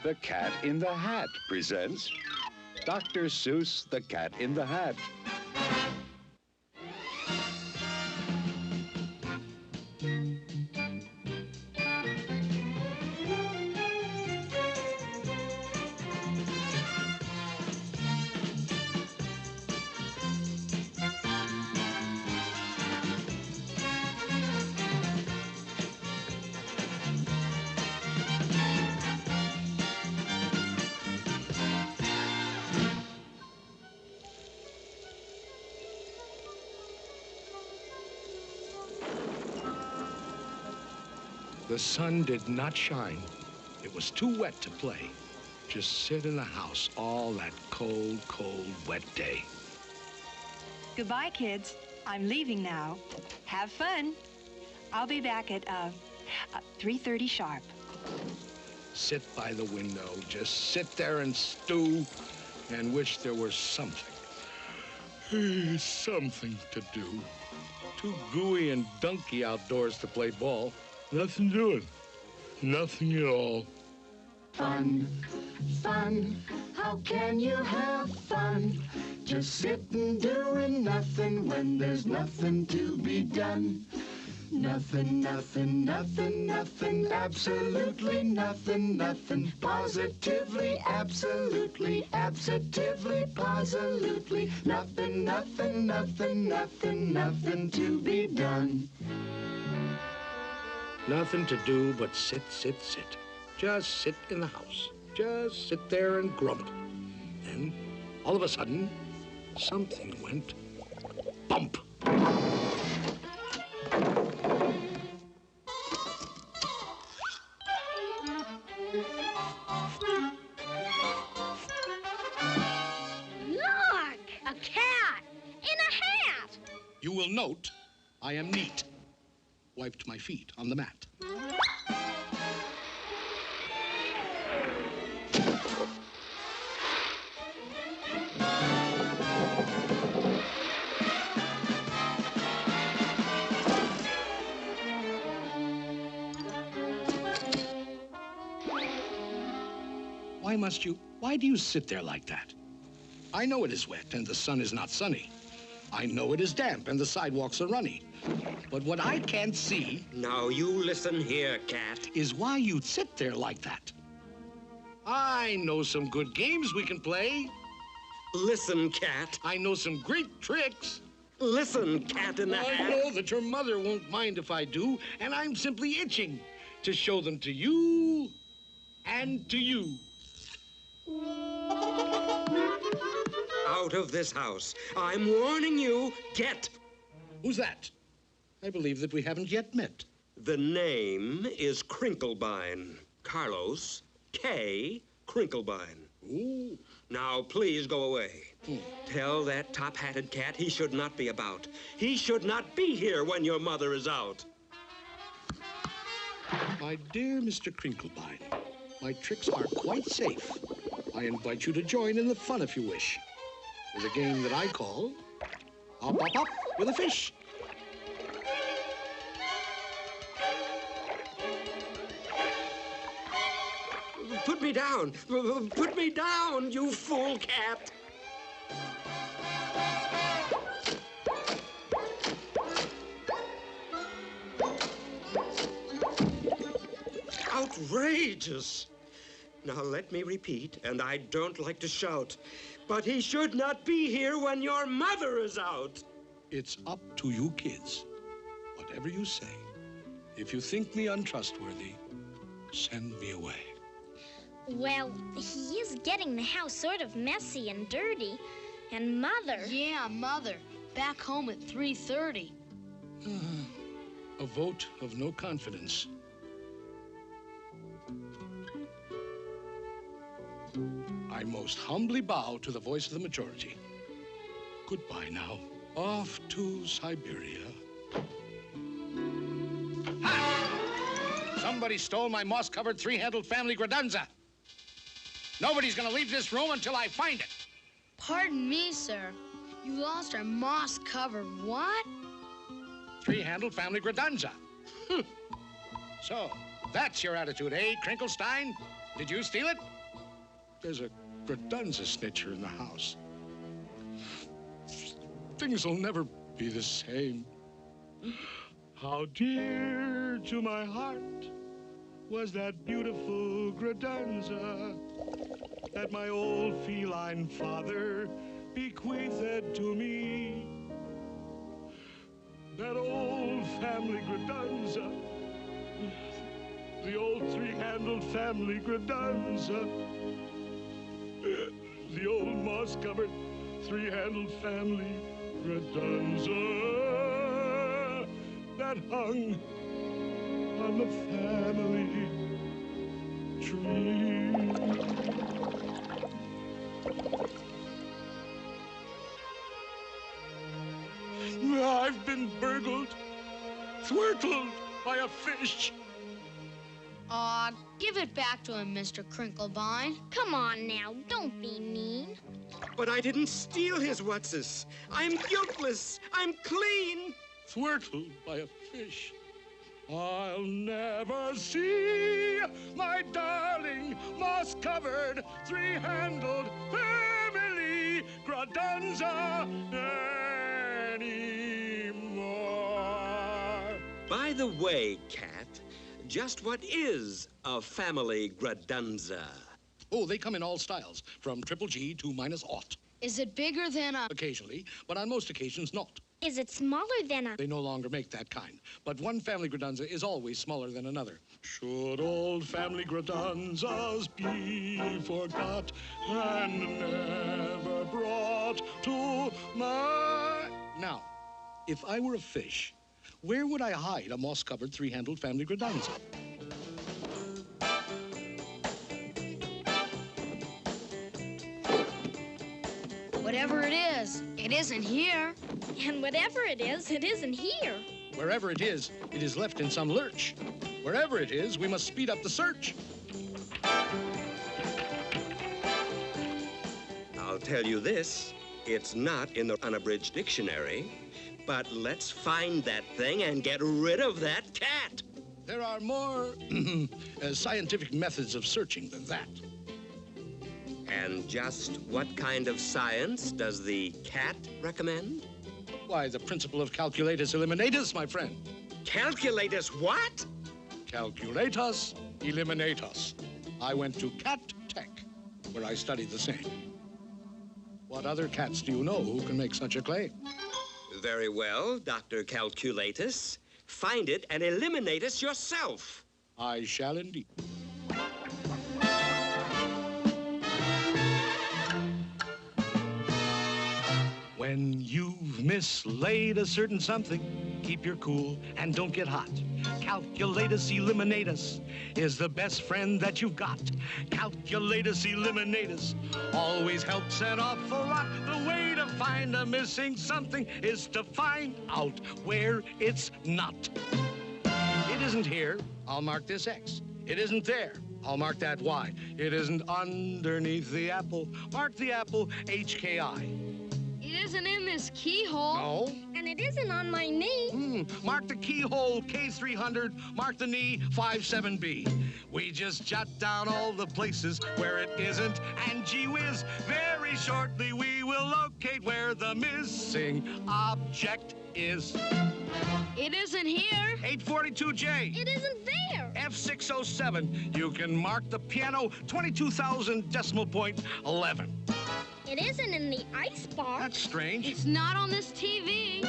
The Cat in the Hat presents Dr. Seuss, The Cat in the Hat. The sun did not shine. It was too wet to play. Just sit in the house all that cold, cold, wet day. Goodbye, kids. I'm leaving now. Have fun. I'll be back at 3:30 sharp. Sit by the window, just sit there and stew and wish there were something. Something to do. Too gooey and dunky outdoors to play ball. Nothing doing. Nothing at all. Fun, fun, how can you have fun? Just sitting doing nothing when there's nothing to be done. Nothing, nothing, nothing, nothing, absolutely nothing, nothing, positively, absolutely, absolutely, positively, nothing, nothing, nothing, nothing, nothing to be done. Nothing to do but sit, sit, sit. Just sit in the house. Just sit there and grump. Then, all of a sudden, something went bump. Look! A cat! In a hat! You will note I am neat. Wiped my feet on the mat. Why do you sit there like that? I know it is wet and the sun is not sunny. I know it is damp and the sidewalks are runny. But what I can't see... Now you listen here, Cat. ...is why you'd sit there like that. I know some good games we can play. Listen, Cat. I know some great tricks. Listen, Cat in the Hat. I know that your mother won't mind if I do, and I'm simply itching to show them to you and to you. Out of this house. I'm warning you, get. Who's that? I believe that we haven't yet met. The name is Crinklebine. Carlos K. Crinklebine. Ooh. Now, please go away. Tell that top-hatted cat he should not be about. He should not be here when your mother is out. My dear Mr. Crinklebine, my tricks are quite safe. I invite you to join in the fun if you wish. With a game that I call Hop, Hop, Hop with a Fish. Put me down. Put me down, you fool cat. Outrageous. Now let me repeat, and I don't like to shout, but he should not be here when your mother is out. It's up to you kids. Whatever you say. If you think me untrustworthy, send me away. Well, he is getting the house sort of messy and dirty. And Mother... Yeah, Mother. Back home at 3:30. A vote of no confidence. I most humbly bow to the voice of the majority. Goodbye now. Off to Siberia. Ha! Somebody stole my moss-covered three-handled family Gradanza. Nobody's gonna leave this room until I find it. Pardon me, sir. You lost our moss-covered what? Three-handled family Gradanza. So, That's your attitude, eh, Krinkelstein? Did you steal it? There's a Gradunza snitcher in the house. Things will never be the same. How dear to my heart was that beautiful Gradunza that my old feline father bequeathed to me. That old family Gradunza, the old three-handled family Gradunza, the old moss-covered three-handled family Gradunza that hung on the family tree. I've been burgled, thwirtled by a fish. Aw, give it back to him, Mr. Crinklebine. Come on now, don't be mean. But I didn't steal his whatsis. I'm guiltless. I'm clean. Thwirtled by a fish. I'll never see my darling moss-covered three-handled family Gradunza anymore. By the way, Cat, just what is a family Gradunza? Oh, they come in all styles, from triple G to -0. Is it bigger than a... Occasionally, but on most occasions not. Is it smaller than a... They no longer make that kind. But one family Gradunza is always smaller than another. Should old family Gradunzas be forgot and never brought to my... Now, if I were a fish, where would I hide a moss-covered three-handled family Gradunza? Whatever it isn't here. And whatever it isn't here. Wherever it is left in some lurch. Wherever it is, we must speed up the search. I'll tell you this, it's not in the unabridged dictionary, but let's find that thing and get rid of that cat. There are more scientific methods of searching than that. And just what kind of science does the cat recommend? Why, the principle of calculatus eliminatus, my friend. Calculatus what? Calculatus eliminatus. I went to Cat Tech, where I studied the same. What other cats do you know who can make such a claim? Very well, Dr. Calculatus. Find it and eliminate us yourself. I shall indeed. When you've mislaid a certain something, keep your cool and don't get hot. Calculatus eliminatus is the best friend that you've got. Calculatus eliminatus always helps an awful lot. The way to find a missing something is to find out where it's not. It isn't here, I'll mark this X. It isn't there, I'll mark that Y. It isn't underneath the apple, mark the apple HKI. It isn't in this keyhole. No. And it isn't on my knee. Mark the keyhole K300, mark the knee 57B. We just jot down all the places where it isn't, and gee whiz, very shortly we will locate where the missing object is. It isn't here. 842J. It isn't there. F607. You can mark the piano 22,000 decimal point 11. It isn't in the icebox. That's strange. It's not on this TV.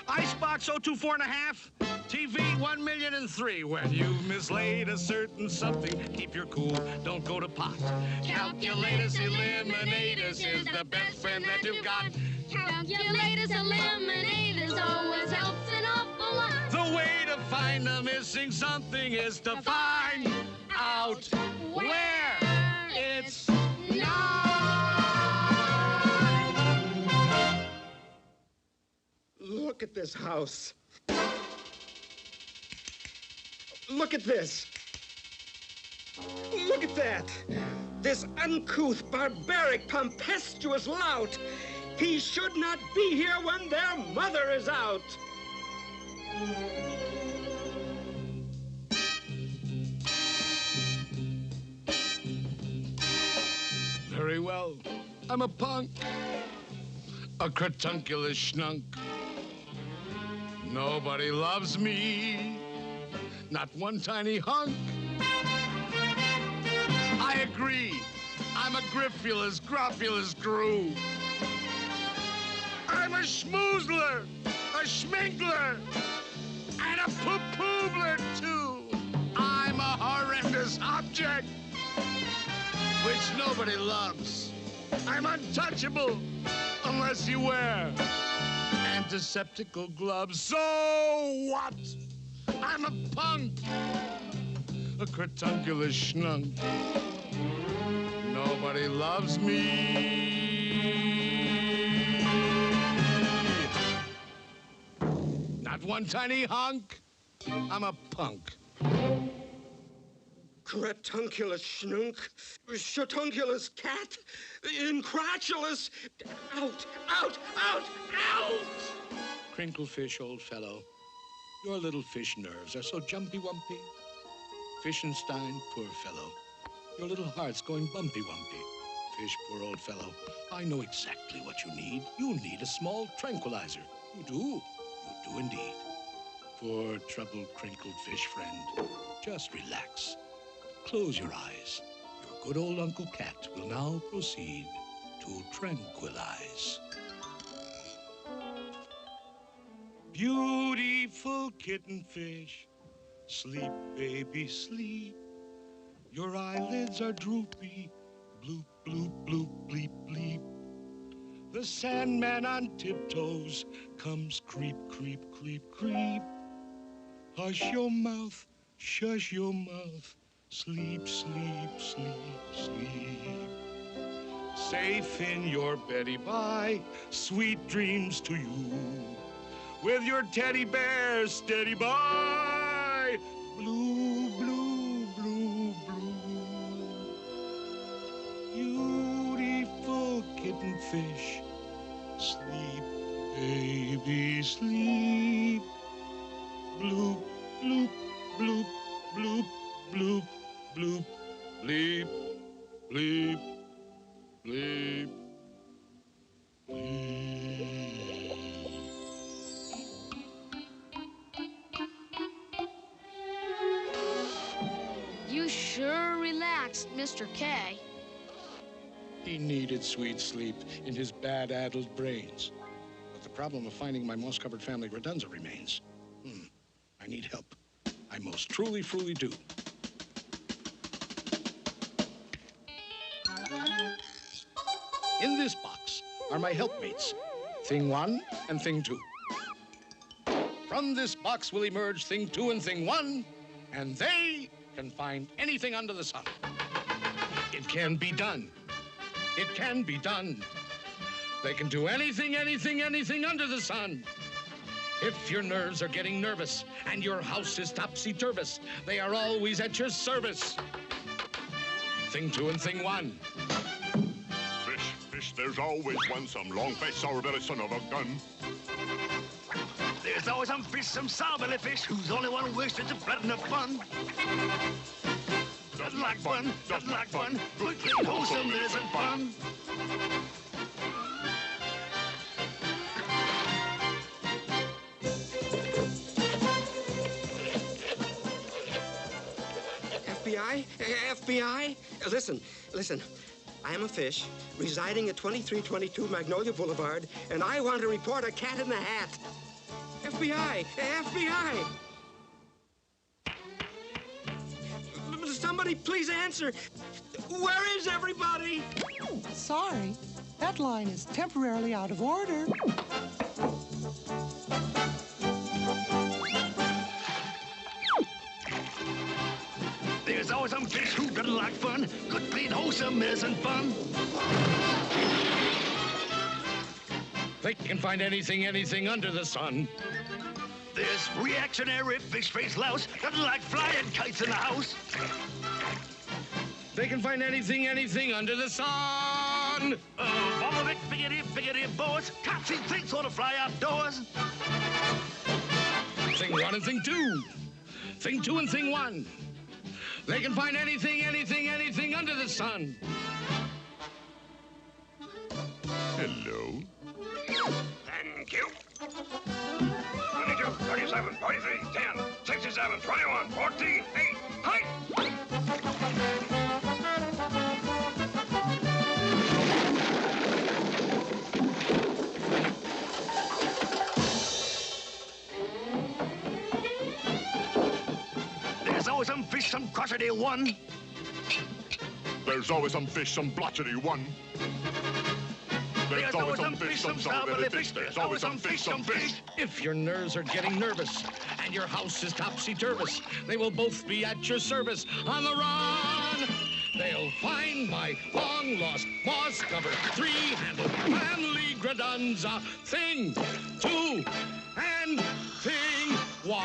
Icebox 024.5. TV 1,000,003. When you've mislaid a certain something, keep your cool, don't go to pot. Calculatus eliminatus is the best friend that you've got. Calculatus eliminatus always helps an awful lot. The way to find the missing something is to find out where it's not. Look at this house. Look at this. Look at that. This uncouth, barbaric, tempestuous lout. He should not be here when their mother is out. well. I'm a punk. A cratunculus schnunk. Nobody loves me. Not one tiny hunk. I agree. I'm a griffulous, groffulous groo. I'm a schmoozler, a schminkler, and a poo-poobler, too. I'm a horrendous object, which nobody loves. I'm untouchable unless you wear antiseptical gloves. So what? I'm a punk, a cratunculus schnunk. Nobody loves me. Not one tiny hunk. I'm a punk. Cratunculus schnunk, shatunculus cat, incratulous, out, out, out, out! Crinklefish, old fellow, your little fish nerves are so jumpy-wumpy. Fishenstein, poor fellow, your little heart's going bumpy-wumpy. Fish, poor old fellow, I know exactly what you need. You need a small tranquilizer. You do. You do indeed. Poor, troubled, crinkled fish friend, just relax. Close your eyes. Your good old Uncle Cat will now proceed to tranquilize. Beautiful kitten fish, sleep, baby, sleep. Your eyelids are droopy, bloop, bloop, bloop, bleep, bleep. The Sandman on tiptoes comes creep, creep, creep, creep. Hush your mouth, shush your mouth, sleep, sleep, sleep, sleep. Safe in your Betty Bye, sweet dreams to you. With your teddy bear steady by, blue, blue, blue, blue. Beautiful kitten fish, sleep, baby, sleep. Bloop, bloop, bloop, bloop, bloop, bloop, bleep, bleep, bleep, bleep. You sure relaxed, Mr. K. He needed sweet sleep in his bad-addled brains. But the problem of finding my moss-covered family Redunza remains. I need help. I most truly do. In this box are my helpmates, Thing 1 and Thing 2. From this box will emerge Thing 2 and Thing 1, and they can find anything under the sun. It can be done. It can be done. They can do anything, anything, anything under the sun. If your nerves are getting nervous and your house is topsy-turvous, they are always at your service. Thing 2 and Thing 1. Fish, fish, there's always one, some long-faced, sour-belly son of a gun. There's always some fish, some sour-belly fish, who's the only one who wishes to blood enough fun. Doesn't like fun, doesn't like fun, quickly wholesome isn't fun. FBI? FBI? Listen. I am a fish residing at 2322 Magnolia Boulevard, and I want to report a cat in the hat. FBI! FBI! Somebody please answer. Where is everybody? Sorry, that line is temporarily out of order. There's always some fish who doesn't like fun. Good, clean, wholesome isn't fun. They can find anything, anything under the sun. This reactionary fish-faced louse doesn't like flying kites in the house. They can find anything, anything under the sun. Bobovic, biggity, boas, can't see things on to fly outdoors. Thing 1 and Thing 2. Thing 2 and Thing 1. They can find anything, anything, anything under the sun. 7, 43, 10, 67, 21, 14, 8, height! There's always some fish, some crotchety one. There's always some fish, some blotchety one. There's always some fish, some sour fish. There's always some fish, some fish. If your nerves are getting nervous and your house is topsy-turvous, they will both be at your service on the run. They'll find my long-lost, moss-covered, three-handled manly gradunza thing, two, and thing, one.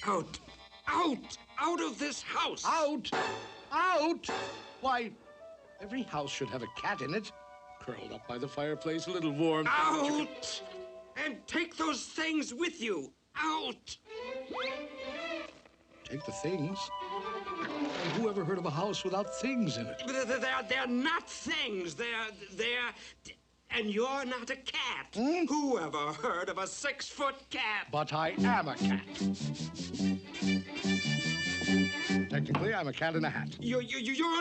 Out! Out! Out of this house! Out! Out! Why, every house should have a cat in it. Curled up by the fireplace, a little warm. Out! And take those things with you! Out! Take the things? And who ever heard of a house without things in it? They're not things. They're... And you're not a cat. Who ever heard of a 6-foot cat? But I am a cat. Technically, I'm a cat in a hat. You're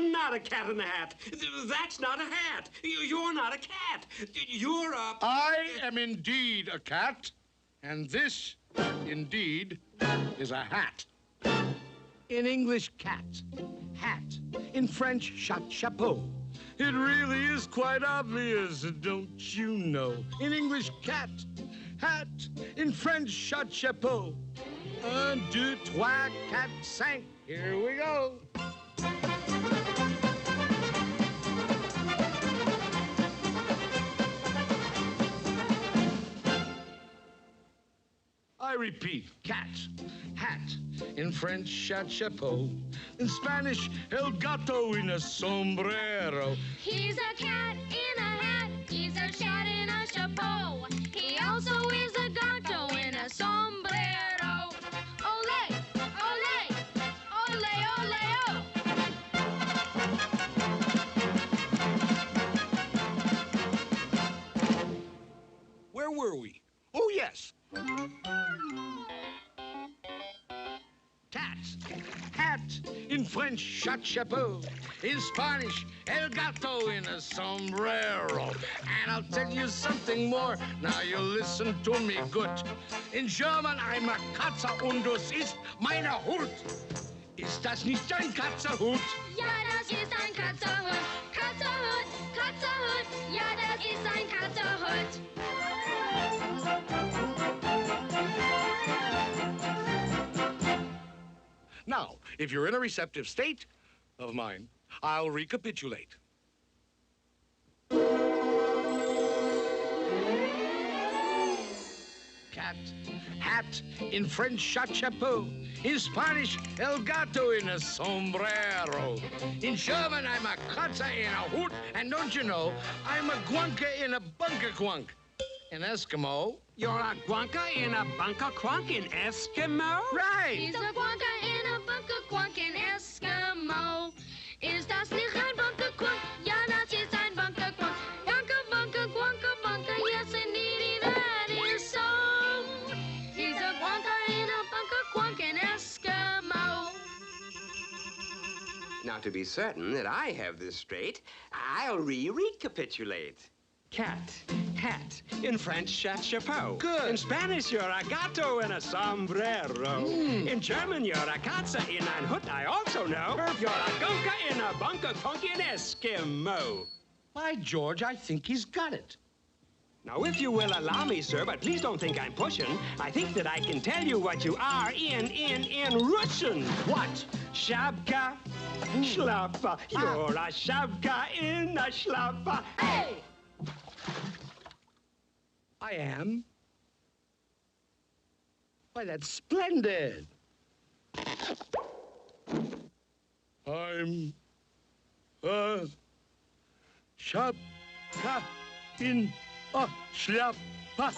not a cat in a hat. That's not a hat. You're not a cat. You're a... I am indeed a cat, and this, indeed, is a hat. In English, cat. Hat. In French, chapeau. It really is quite obvious, don't you know? In English, cat. Hat. In French, chapeau. 1, 2, 3, 4, 5. Here we go. I repeat, cat, hat. In French, chapeau. In Spanish, el gato en a sombrero. He's a cat in a hat. He's a cat in a chapeau. He also is a gato in a sombrero. Ole, ole, ole, ole, oh. Where were we? Oh, yes. Cat, hat, in French, chapeau. In Spanish, el gato in a sombrero. And I'll tell you something more. Now you listen to me good. In German, I'm a Katze und das ist meine Hut. Ist das nicht ein Katzerhut? Ja, das ist ein Katzerhut. Katzerhut, Katzerhut. Ja, das ist ein Katzerhut. Now, if you're in a receptive state of mind, I'll recapitulate. Cat, hat, in French, chapeau. In Spanish, el gato in a sombrero. In German, I'm a Katze in a hoot. And don't you know, I'm a guanka in a bunker quunk. In Eskimo. You're a guanka in a bunker quunk in Eskimo? Right. He's a guanka in a bunker quunk in Eskimo. Ist das nicht ein bunker quunk? Ja, das ist ein bunker quunk. Bunker, bunker, quunker, bunker. Yes, indeed, that is so. He's a guanka in a bunker quunk in Eskimo. Now, to be certain that I have this straight, I'll recapitulate. Cat, hat. In French, chapeau. Good. In Spanish, you're a gato in a sombrero. In German, you're a Katze in ein Hut. I also know you're a gunka in a bunker quunk in Eskimo. By George, I think he's got it. Now, if you will allow me, sir, but please don't think I'm pushing, I think that I can tell you what you are in Russian. What? Shabka, schlappa. You're a shabka in a schlappa. Hey! I am? Why, that's splendid. I'm a Shabka in a Schlappa.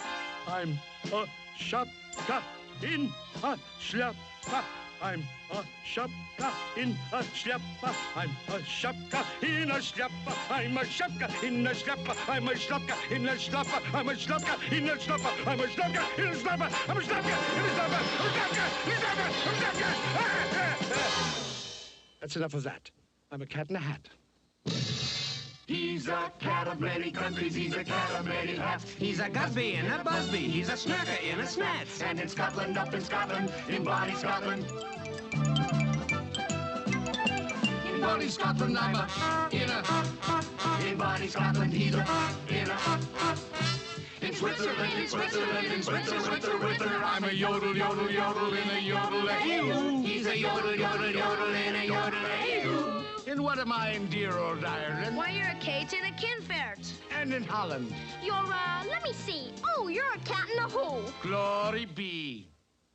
I'm a shopka in a schlepper. I'm a shopka in a schlepper. I'm a shopka in a schlepper. I'm a shopka in a schlepper. I'm a shopka in a schlepper. I'm a shopka in a schlepper. I'm a shopka in a schlepper. I'm a shopka in a schlepper. I'm a shopka. That's enough of that. I'm a cat in a hat. He's a cat of many countries, he's a cat of many hats. He's a Gusby and a Busby, he's a Snurker in a Snats. And in Scotland, up in Scotland, in Bonnie Scotland. In Bonnie Scotland, I'm a in Bonnie Scotland, he's a in Switzerland, in Switzerland, I'm a yodel, yodel, yodel in a yodel-a-hoo. He's a yodel, yodel, yodel in a yodel-a-hoo. And what am I in dear old Ireland? Why, you're a Kate in a Kinfert. And in Holland. You're, let me see. Oh, you're a cat in a hole. Glory be.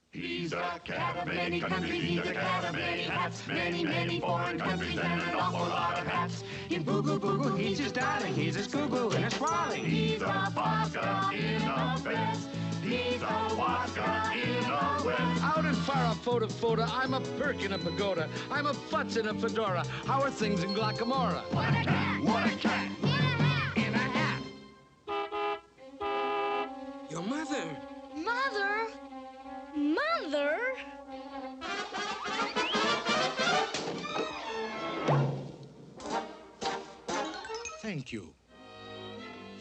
He's a cat of many countries, he's a cat of many hats. Many, many foreign countries and an awful lot of hats. In Boo Goo Boo Goo, he's just darling. He's a Scoo-Goo and a Squally. He's a Fosca in a vest. He's a Fosca in a vest. Out in Farah, I'm a Perk in a pagoda. I'm a Futz in a fedora. How are things in Glockamora? What a cat! What a cat! In a hat. Your mother. Mother? Mother? Thank you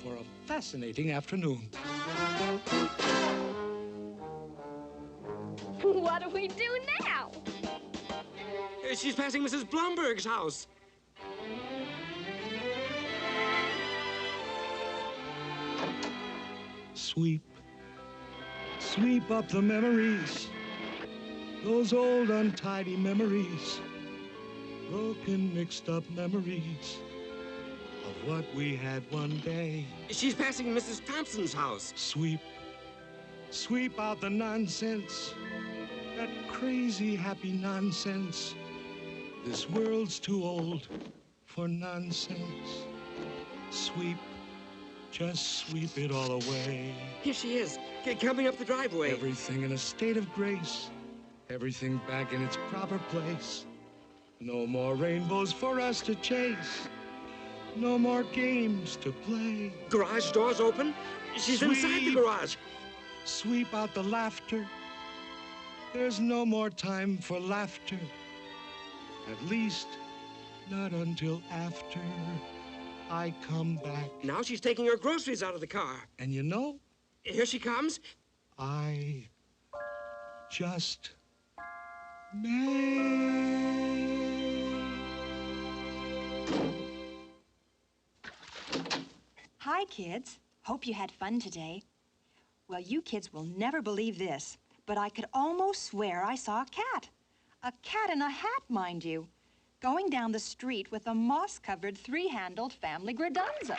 for a fascinating afternoon. What do we do now? She's passing Mrs. Blumberg's house. Sweep, sweep up the memories, those old untidy memories, broken, mixed up memories of what we had one day. She's passing Mrs. Thompson's house. Sweep, sweep out the nonsense, that crazy happy nonsense. This world's too old for nonsense. Sweep, just sweep it all away. Here she is, coming up the driveway. Everything in a state of grace, everything back in its proper place. No more rainbows for us to chase, no more games to play. Garage door's open. She's inside the garage. Sweep out the laughter. There's no more time for laughter. At least, not until after I come back. Now she's taking her groceries out of the car. And you know? Here she comes. I just may. Hi, kids. Hope you had fun today. Well, you kids will never believe this, but I could almost swear I saw a cat. A cat in a hat, mind you, going down the street with a moss-covered, three-handled family Gradunza.